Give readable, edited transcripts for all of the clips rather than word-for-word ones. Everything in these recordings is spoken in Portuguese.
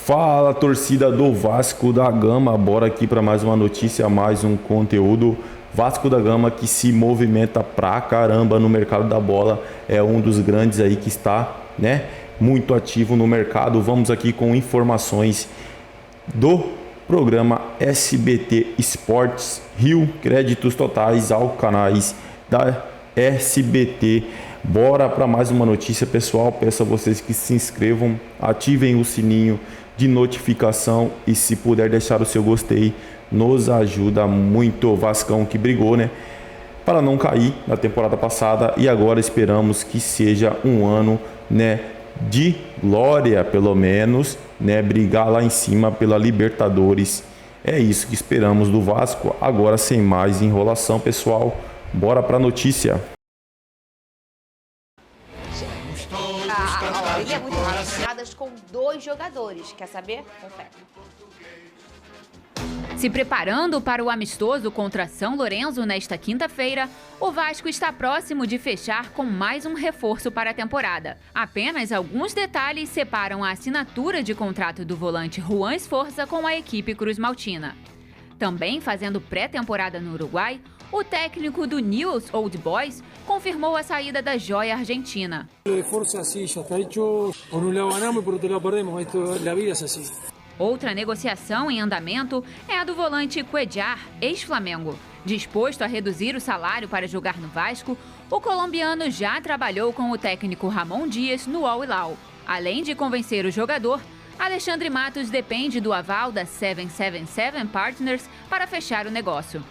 Fala, torcida do Vasco da Gama, bora aqui para mais uma notícia, mais um conteúdo. Vasco da Gama que se movimenta pra caramba no mercado da bola, é um dos grandes aí que está, muito ativo no mercado. Vamos aqui com informações do programa SBT Esportes Rio, créditos totais ao canais da SBT. Bora para mais uma notícia, pessoal. Peço a vocês que se inscrevam, ativem o sininho de notificação e se puder deixar o seu gostei, nos ajuda muito. Vascão que brigou, para não cair na temporada passada e agora esperamos que seja um ano, de glória, pelo menos, brigar lá em cima pela Libertadores. É isso que esperamos do Vasco. Agora, sem mais enrolação, pessoal, bora para a notícia. Ele é muito rápido. Com 2 jogadores. Quer saber? Confere. Se preparando para o amistoso contra São Lourenço nesta quinta-feira, o Vasco está próximo de fechar com mais um reforço para a temporada. Apenas alguns detalhes separam a assinatura de contrato do volante Juan Esforza com a equipe Cruz Maltina. Também fazendo pré-temporada no Uruguai, o técnico do Newell's Old Boys confirmou a saída da joia argentina. Outra negociação em andamento é a do volante Cuéllar, ex-Flamengo. Disposto a reduzir o salário para jogar no Vasco, o colombiano já trabalhou com o técnico Ramon Dias no Al Hilal. Além de convencer o jogador, Alexandre Matos depende do aval da 777 Partners para fechar o negócio.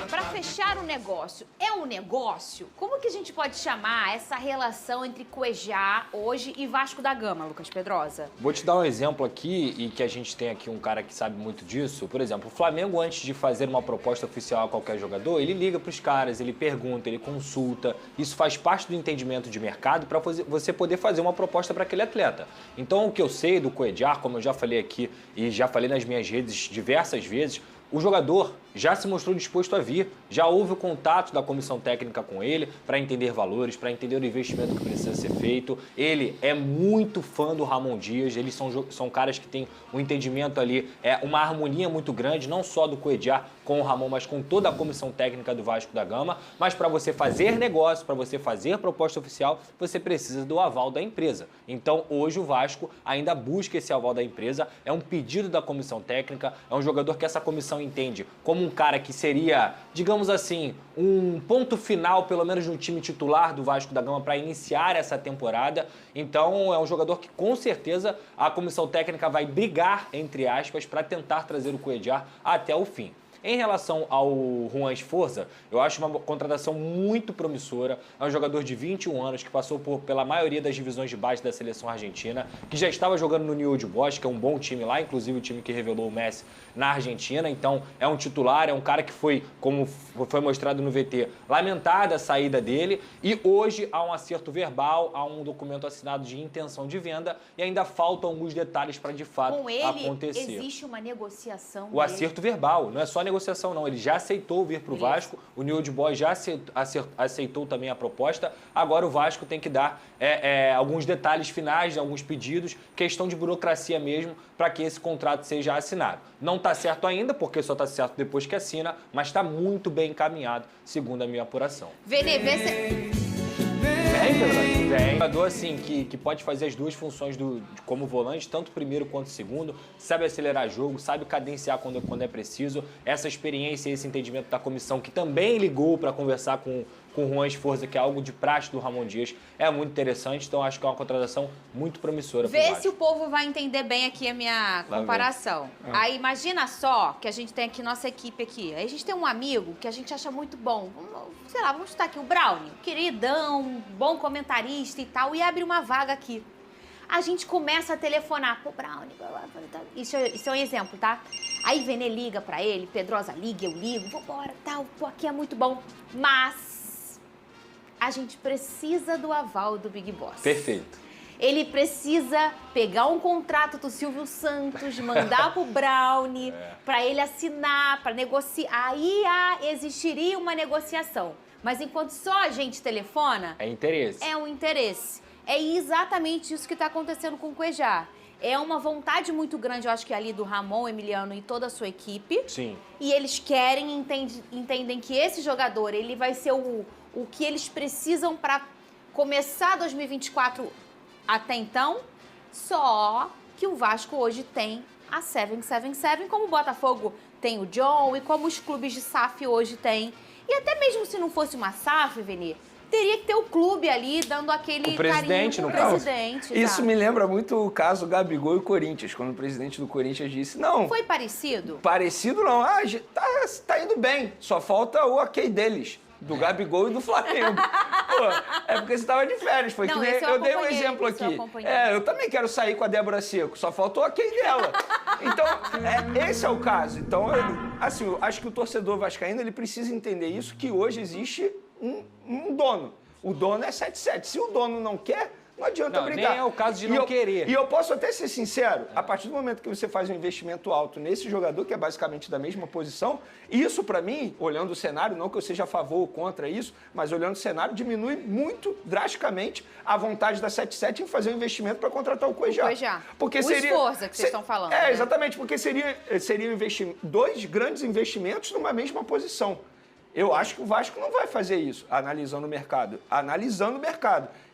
Para fechar o negócio, é um negócio? Como que a gente pode chamar essa relação entre Cuéllar hoje e Vasco da Gama, Lucas Pedrosa? Vou te dar um exemplo aqui e que a gente tem aqui um cara que sabe muito disso. Por exemplo, o Flamengo, antes de fazer uma proposta oficial a qualquer jogador, ele liga para os caras, ele pergunta, ele consulta. Isso faz parte do entendimento de mercado para você poder fazer uma proposta para aquele atleta. Então, o que eu sei do Cuéllar, como eu já falei aqui e já falei nas minhas redes diversas vezes, o jogador já se mostrou disposto a vir, já houve o contato da comissão técnica com ele para entender valores, para entender o investimento que precisa ser feito. Ele é muito fã do Ramon Dias, eles são caras que têm um entendimento ali, uma harmonia muito grande, não só do Cuéllar com o Ramon, mas com toda a comissão técnica do Vasco da Gama. Mas para você fazer negócio, para você fazer proposta oficial, você precisa do aval da empresa. Então hoje o Vasco ainda busca esse aval da empresa, é um pedido da comissão técnica, é um jogador que essa comissão entende como um cara que seria, digamos assim, um ponto final, pelo menos no time titular do Vasco da Gama para iniciar essa temporada. Então é um jogador que com certeza a comissão técnica vai brigar, entre aspas, para tentar trazer o Cuéllar até o fim. Em relação ao Juan Esforza, eu acho uma contratação muito promissora. É um jogador de 21 anos que passou pela maioria das divisões de base da seleção argentina, que já estava jogando no Newell's Old Boys, que é um bom time lá, inclusive o time que revelou o Messi na Argentina. Então é um titular, é um cara que foi, como foi mostrado no VT, lamentada a saída dele. E hoje há um acerto verbal, há um documento assinado de intenção de venda e ainda faltam alguns detalhes para de fato acontecer. Com ele existe uma negociação? O acerto verbal, não é só negociação não, ele já aceitou vir para o Vasco, o Newell's Old Boys já aceitou também a proposta, agora o Vasco tem que dar alguns detalhes finais, alguns pedidos, questão de burocracia mesmo, para que esse contrato seja assinado. Não está certo ainda, porque só está certo depois que assina, mas está muito bem encaminhado, segundo a minha apuração. Tem jogador assim que pode fazer as duas funções como volante, tanto o primeiro quanto o segundo, sabe acelerar jogo, sabe cadenciar quando é preciso. Essa experiência e esse entendimento da comissão, que também ligou para conversar com o Juan Esforza, que é algo de praxe do Ramon Dias, é muito interessante. Então acho que é uma contratação muito promissora. Vê se o povo vai entender bem aqui a minha comparação. Aí imagina só que a gente tem aqui nossa equipe aqui. Aí a gente tem um amigo que a gente acha muito bom. Vamos chutar aqui o Brownie, queridão, bom comentarista e tal, e abre uma vaga aqui. A gente começa a telefonar, pô, Brownie, isso é um exemplo, tá? Aí Vene liga pra ele, Pedrosa liga, eu ligo, vambora, tal, pô, aqui é muito bom. Mas a gente precisa do aval do Big Boss. Perfeito. Ele precisa pegar um contrato do Silvio Santos, mandar pro Brownie, para ele assinar, para negociar. Aí existiria uma negociação. Mas enquanto só a gente telefona... É interesse. É um interesse. É exatamente isso que está acontecendo com o Cuejá. É uma vontade muito grande, eu acho que ali do Ramon, Emiliano e toda a sua equipe. Sim. E eles querem, entendem que esse jogador, ele vai ser o que eles precisam para começar 2024 até então. Só que o Vasco hoje tem a 777, como o Botafogo tem o John e como os clubes de SAF hoje têm. E até mesmo se não fosse uma SAF, Vini, teria que ter o clube ali dando aquele o presidente, carinho pro presidente. Isso tá? me lembra muito o caso Gabigol e Corinthians, quando o presidente do Corinthians disse, não... Foi parecido? Parecido não, tá indo bem, só falta o ok deles. Do Gabigol e do Flamengo. Pô, é porque você tava de férias. Foi não, que nem, eu dei um exemplo aqui. Eu também quero sair com a Débora Seco, só faltou o ok dela. Então, esse é o caso. Então, assim, eu acho que o torcedor vascaíno ele precisa entender isso, que hoje existe um dono. O dono é 77. Se o dono não quer, não adianta brigar. Nem é o caso de não querer. E eu posso até ser sincero, a partir do momento que você faz um investimento alto nesse jogador, que é basicamente da mesma posição, isso pra mim, olhando o cenário, não que eu seja a favor ou contra isso, mas olhando o cenário, diminui muito, drasticamente, a vontade da 77 em fazer um investimento para contratar o Cuejá. Porque seria esforço que vocês estão falando. É, né? Exatamente, porque seria dois grandes investimentos numa mesma posição. Eu acho que o Vasco não vai fazer isso, analisando o mercado.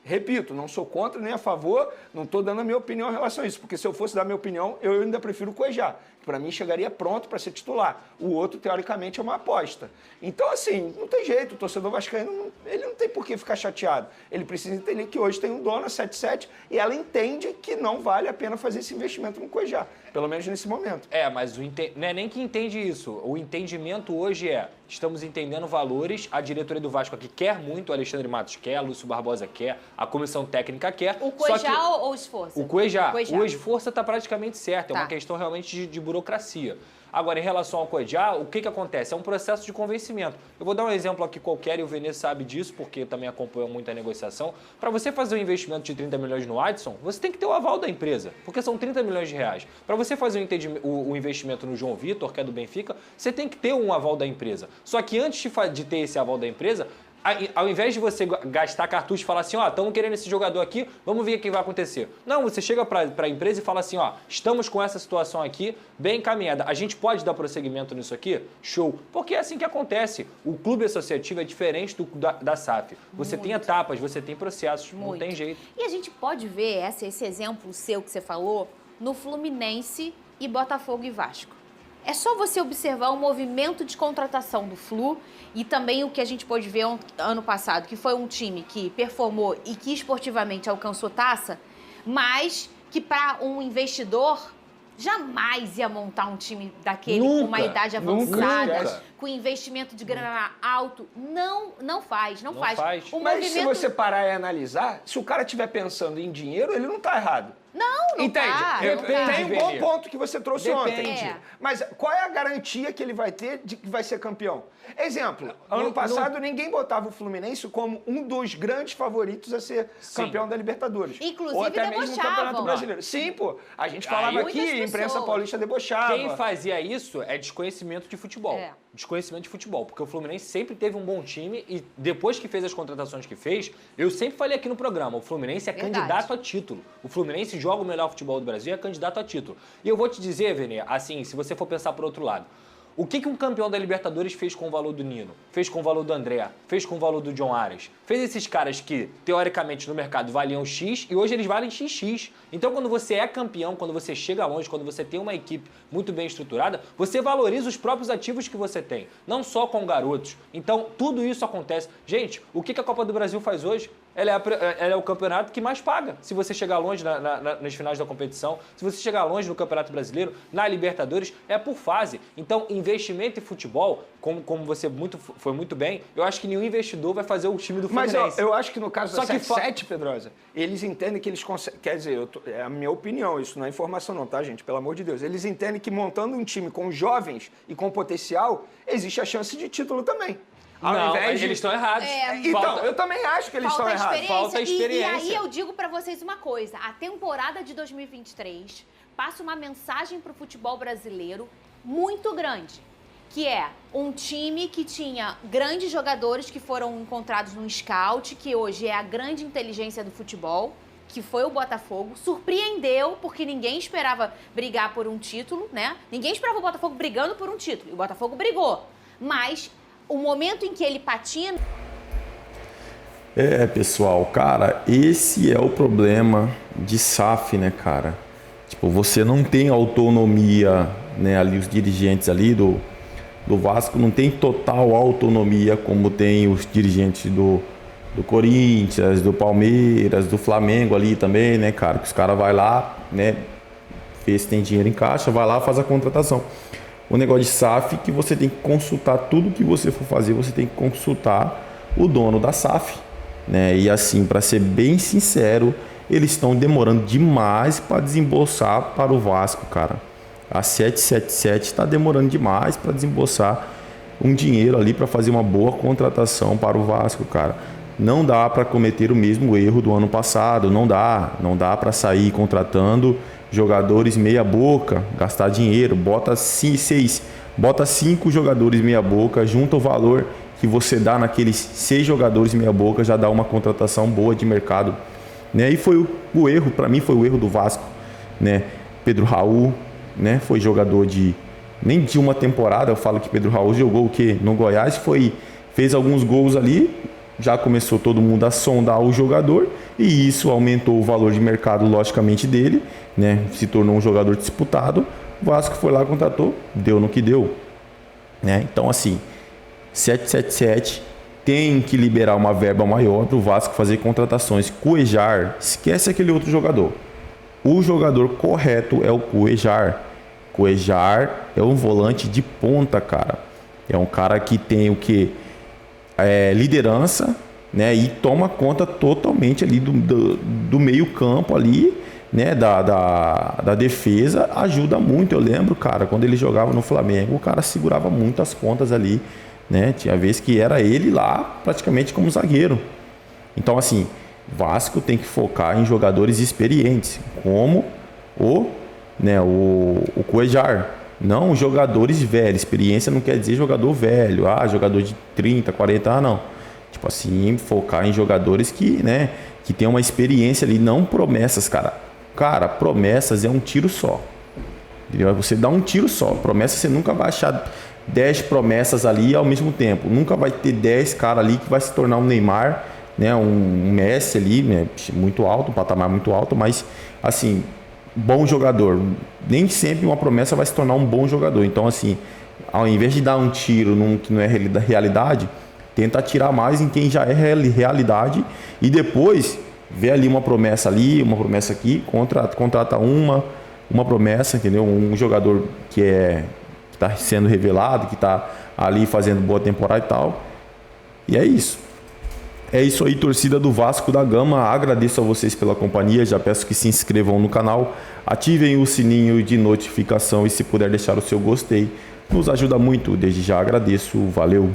Repito, não sou contra nem a favor, não estou dando a minha opinião em relação a isso, porque se eu fosse dar a minha opinião, eu ainda prefiro o Cuejá, que para mim chegaria pronto para ser titular. O outro, teoricamente, é uma aposta. Então, assim, não tem jeito, o torcedor vascaíno, ele não tem por que ficar chateado. Ele precisa entender que hoje tem um dono, a 77, e ela entende que não vale a pena fazer esse investimento no Cuejá, pelo menos nesse momento. Mas não é nem que entende isso. O entendimento hoje estamos entendendo valores, a diretoria do Vasco aqui quer muito, o Alexandre Matos quer, Lúcio Barbosa quer, a comissão técnica quer. O Cuejá ou o esforço? O Cuejá. O esforço está praticamente certo, é uma questão realmente de burocracia. Agora, em relação ao Cuejá, o que acontece? É um processo de convencimento. Eu vou dar um exemplo aqui qualquer, e o Vene sabe disso, porque também acompanhou muito a negociação. Para você fazer um investimento de 30 milhões no Adson, você tem que ter o aval da empresa, porque são 30 milhões de reais. Para você fazer o investimento no João Vitor, que é do Benfica, você tem que ter um aval da empresa. Só que antes de ter esse aval da empresa, ao invés de você gastar cartucho e falar assim, estamos querendo esse jogador aqui, vamos ver o que vai acontecer. Não, você chega para a empresa e fala assim, estamos com essa situação aqui bem encaminhada. A gente pode dar prosseguimento nisso aqui? Show. Porque é assim que acontece. O clube associativo é diferente da SAF. Você tem etapas, você tem processos, não tem jeito. E a gente pode ver esse exemplo seu que você falou no Fluminense e Botafogo e Vasco. É só você observar o movimento de contratação do Flu e também o que a gente pôde ver ano passado, que foi um time que performou e que esportivamente alcançou taça, mas que para um investidor jamais ia montar um time daquele com uma idade avançada, com investimento de grana alto. Não faz. Mas se você parar e analisar, se o cara estiver pensando em dinheiro, ele não está errado. Não entende? Tá. Tem um bom ponto que você trouxe ontem. É. Mas qual é a garantia que ele vai ter de que vai ser campeão? Exemplo, ano passado ninguém botava o Fluminense como um dos grandes favoritos a ser campeão da Libertadores. Inclusive ou até mesmo no Campeonato Brasileiro. Sim, pô. A gente falava aqui, a imprensa paulista debochava. Quem fazia isso é desconhecimento de futebol. Desconhecimento de futebol, porque o Fluminense sempre teve um bom time e depois que fez as contratações que fez, eu sempre falei aqui no programa, o Fluminense é candidato a título. O Fluminense joga o melhor futebol do Brasil e é candidato a título. E eu vou te dizer, Vene, assim, se você for pensar por outro lado, o que um campeão da Libertadores fez com o valor do Nino? Fez com o valor do André? Fez com o valor do John Arias? Fez esses caras que, teoricamente, no mercado valiam X e hoje eles valem XX. Então, quando você é campeão, quando você chega longe, quando você tem uma equipe muito bem estruturada, você valoriza os próprios ativos que você tem, não só com garotos. Então, tudo isso acontece. Gente, o que a Copa do Brasil faz hoje? Ela é o campeonato que mais paga. Se você chegar longe nas finais da competição, se você chegar longe no Campeonato Brasileiro, na Libertadores, é por fase. Então, investimento em futebol, como você foi muito bem, eu acho que nenhum investidor vai fazer o time do Fluminense. Mas eu acho que no caso da 77, Pedrosa, eles entendem que eles conseguem... Quer dizer, é a minha opinião, isso não é informação não, tá, gente? Pelo amor de Deus. Eles entendem que montando um time com jovens e com potencial, existe a chance de título também. Eles estão errados. Então, eu também acho que eles estão errados. Falta experiência. E aí eu digo pra vocês uma coisa, a temporada de 2023 passa uma mensagem pro futebol brasileiro muito grande. que é um time que tinha grandes jogadores que foram encontrados no scout, que hoje é a grande inteligência do futebol, que foi o Botafogo, surpreendeu, porque ninguém esperava brigar por um título, né? Ninguém esperava o Botafogo brigando por um título, e o Botafogo brigou. Mas o momento em que ele patina... Pessoal, cara, esse é o problema de SAF, né, cara? Tipo, você não tem autonomia, né, ali os dirigentes ali do Vasco não tem total autonomia como tem os dirigentes do Corinthians, do Palmeiras, do Flamengo ali também, né, cara? Que os caras vai lá, né, vê se tem dinheiro em caixa, vai lá, faz a contratação. O negócio de SAF é que você tem que consultar tudo que você for fazer, você tem que consultar o dono da SAF, né? E assim, para ser bem sincero, eles estão demorando demais para desembolsar para o Vasco, cara. A 777 está demorando demais para desembolsar um dinheiro ali para fazer uma boa contratação para o Vasco, cara. Não dá para cometer o mesmo erro do ano passado, não dá para sair contratando jogadores meia boca, gastar dinheiro, bota 5 jogadores meia boca, junta o valor que você dá naqueles 6 jogadores meia boca, já dá uma contratação boa de mercado, né? E foi o erro, para mim foi o erro do Vasco, né? Pedro Raul, né? Foi jogador nem de uma temporada. Eu falo que Pedro Raul jogou o quê? No Goiás, fez alguns gols ali, já começou todo mundo a sondar o jogador e isso aumentou o valor de mercado, logicamente, dele, né? Se tornou um jogador disputado. O Vasco foi lá, contratou, deu no que deu, né? Então, assim, 777 tem que liberar uma verba maior para o Vasco fazer contratações. Cuejar, esquece aquele outro jogador. O jogador correto é o Cuejar. Cuejar é um volante de ponta, cara. É um cara que tem o quê? Liderança, né? E toma conta totalmente ali do meio campo ali, né? Da defesa. Ajuda muito. Eu lembro, cara, quando ele jogava no Flamengo, o cara segurava muito as pontas ali, né? Tinha vez que era ele lá praticamente como zagueiro. Então, assim, Vasco tem que focar em jogadores experientes, como o Cuejar. Não jogadores velhos. Experiência não quer dizer jogador velho. Jogador de 30, 40 anos, não. Tipo assim, focar em jogadores que, né, que tem uma experiência ali, não promessas, cara. Cara, promessas é um tiro só. Entendeu? Você dá um tiro só. Promessa, você nunca vai achar 10 promessas ali ao mesmo tempo. Nunca vai ter 10 caras ali que vai se tornar um Neymar, né, um Messi ali, né, muito alto, um patamar muito alto, mas assim, bom jogador. Nem sempre uma promessa vai se tornar um bom jogador. Então, assim, ao invés de dar um tiro num que não é realidade, tenta atirar mais em quem já é realidade e depois vê ali uma promessa ali, uma promessa aqui, contrata uma promessa, entendeu? Um jogador que está sendo revelado, que está ali fazendo boa temporada e tal. E é isso. É isso aí, torcida do Vasco da Gama. Agradeço a vocês pela companhia. Já peço que se inscrevam no canal, ativem o sininho de notificação e se puder deixar o seu gostei, nos ajuda muito. Desde já agradeço. Valeu!